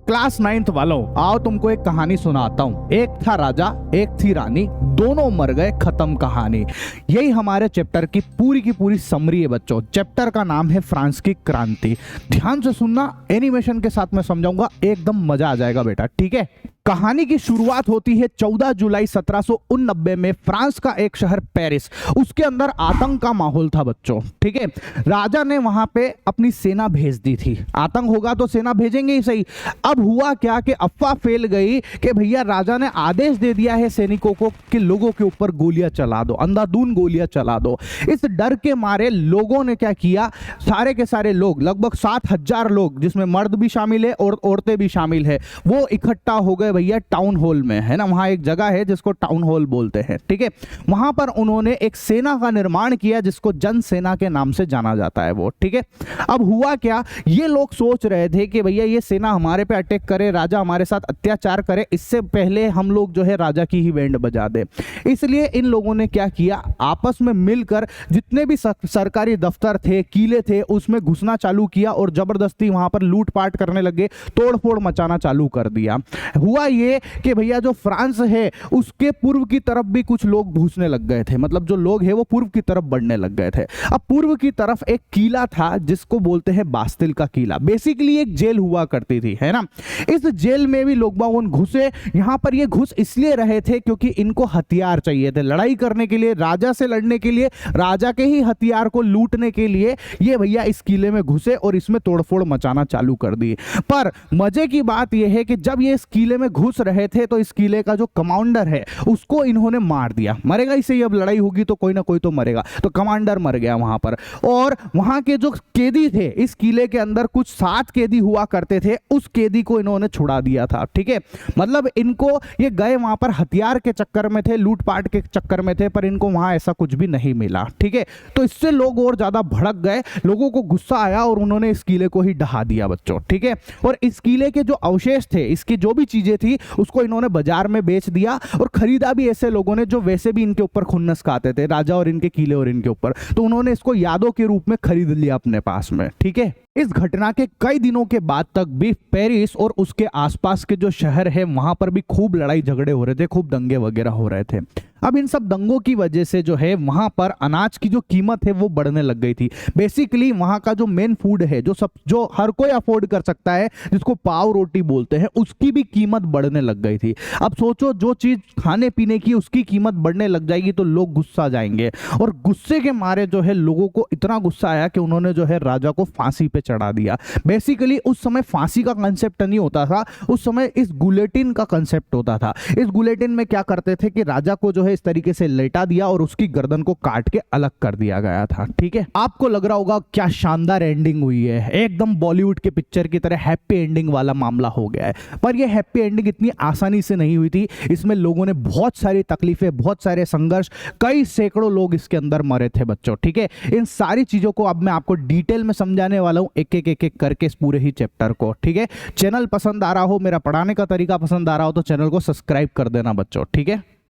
Class 9th वालों, आओ तुमको एक कहानी सुनाता हूँ। एक था राजा, एक थी रानी, दोनों मर गए, खत्म कहानी। यही हमारे चैप्टर की पूरी समरी है बच्चों। चैप्टर का नाम है फ्रांस की क्रांति। ध्यान से सुनना, एनिमेशन के साथ मैं समझाऊंगा, एकदम मजा आ जाएगा बेटा, ठीक है। कहानी की शुरुआत होती है 14 जुलाई 1789 में। फ्रांस का एक शहर पेरिस, उसके अंदर आतंक का माहौल था बच्चों, ठीक है। राजा ने वहां पे अपनी सेना भेज दी थी। आतंक होगा तो सेना भेजेंगे ही सही। अब हुआ क्या कि अफवाह फैल गई कि भैया राजा ने आदेश दे दिया है सैनिकों को कि लोगों के ऊपर गोलियां चला दो, अंधाधुंध गोलियां चला दो। इस डर के मारे लोगों ने क्या किया, सारे के सारे लोग, लगभग 7,000 लोग, जिसमें मर्द भी शामिल है और औरतें भी शामिल है, वो इकट्ठा हो गए भैया टाउन हॉल में, है ना। वहां एक जगह है जिसको टाउन हॉल बोलते हैं, ठीक है। वहां पर उन्होंने एक सेना का निर्माण किया जिसको जन सेना के नाम से जाना जाता है वो, ठीक है। अब हुआ क्या, ये लोग सोच रहे थे कि भैया ये सेना हमारे पे अटैक करे, राजा हमारे साथ अत्याचार करे, इससे पहले हम लोग जो है राजा की ही बैंड बजा दे। इसलिए इन लोगों ने क्या किया, आपस में मिलकर जितने भी सरकारी दफ्तर थे, किले थे, उसमें घुसना चालू किया और जबरदस्ती वहां पर लूटपाट करने लगे, तोड़फोड़ मचाना चालू कर दिया। हुआ ये कि भैया जो फ्रांस है उसके पूर्व की तरफ भी कुछ लोग घुसने लग गए थे, मतलब जो लोग हैं वो पूर्व की तरफ बढ़ने लग गए थे। अब पूर्व की तरफ एक किला था जिसको बोलते हैं बास्तिल का किला, बेसिकली एक जेल हुआ करती थी, है ना। इस जेल में भी लोग बागों घुसे। यहां पर ये घुस इसलिए रहे थे क्योंकि इनको हथियार चाहिए थे लड़ाई करने के लिए, राजा से लड़ने के लिए, राजा के ही हथियार को लूटने के लिए ये भैया इस किले में घुसे और इसमें तोड़फोड़ मचाना चालू कर दी। पर मजे की बात यह है कि जब ये इस किले में घुस रहे थे तो इस किले का जो कमांडर है उसको इन्होंने मार दिया। मरेगा इसे, अब लड़ाई होगी तो कोई ना कोई तो मरेगा, तो कमांडर मर गया वहां पर। और वहां के जो कैदी थे, इस किले के अंदर कुछ 7 कैदी हुआ करते थे, उस कैदी को इन्होंने छुड़ा दिया था, ठीक है। मतलब इनको, ये गए वहां पर हथियार के चक्कर में थे, लूटपाट के चक्कर में थे, पर इनको वहां ऐसा कुछ भी नहीं मिला, ठीक है। तो इससे लोग और ज्यादा भड़क गए, लोगों को गुस्सा आया और उन्होंने इस किले को ही ढहा दिया बच्चों, ठीक है। और इस किले के जो अवशेष थे, इसकी जो भी चीजें थी, उसको इन्होंने बाजार में बेच दिया और खरीदा भी ऐसे लोगों ने जो वैसे भी इनके ऊपर खुन्नस खाते थे, राजा और इनके किले और इनके ऊपर, तो उन्होंने इसको यादों के रूप में खरीद लिया अपने पास में, ठीक है। इस घटना के कई दिनों के बाद तक भी पेरिस और उसके आसपास के जो शहर है वहां पर भी खूब लड़ाई झगड़े हो रहे थे, खूब दंगे वगैरह हो रहे थे। अब इन सब दंगों की वजह से जो है वहां पर अनाज की जो कीमत है वो बढ़ने लग गई थी। बेसिकली वहां का जो मेन फूड है, जो हर कोई अफोर्ड कर सकता है, जिसको पाव रोटी बोलते हैं, उसकी भी कीमत बढ़ने लग गई थी। अब सोचो, जो चीज खाने पीने की उसकी कीमत बढ़ने लग जाएगी तो लोग गुस्सा जाएंगे, और गुस्से के मारे जो है लोगों को इतना गुस्सा आया कि उन्होंने जो है राजा को फांसी पे चढ़ा दिया। बेसिकली उस समय फांसी का कंसेप्ट नहीं होता था, उस समय इस गुलेटिन का कंसेप्ट होता था। इस गुलेटिन में क्या करते थे कि राजा को जो है इस तरीके से लेटा दिया और उसकी गर्दन को काट के अलग कर दिया गया था, ठीक है। आपको लग रहा होगा क्या शानदार एंडिंग हुई है, एकदम बॉलीवुड के पिक्चर की तरह हैप्पी एंडिंग वाला मामला हो गया है। पर यह हैप्पी एंडिंग इतनी आसानी से नहीं हुई थी, इसमें लोगों ने बहुत सारी तकलीफें, बहुत सारे संघर्ष, कई सैकड़ों लोग इसके अंदर मरे थे बच्चों, ठीक है। इन सारी चीजों को अब मैं आपको डिटेल में समझाने वाला हूं, एक एक करके इस पूरे ही चैप्टर को, ठीक है। चैनल पसंद आ रहा हो, मेरा पढ़ाने का तरीका पसंद आ रहा हो तो चैनल को सब्सक्राइब कर देना बच्चों, ठीक है।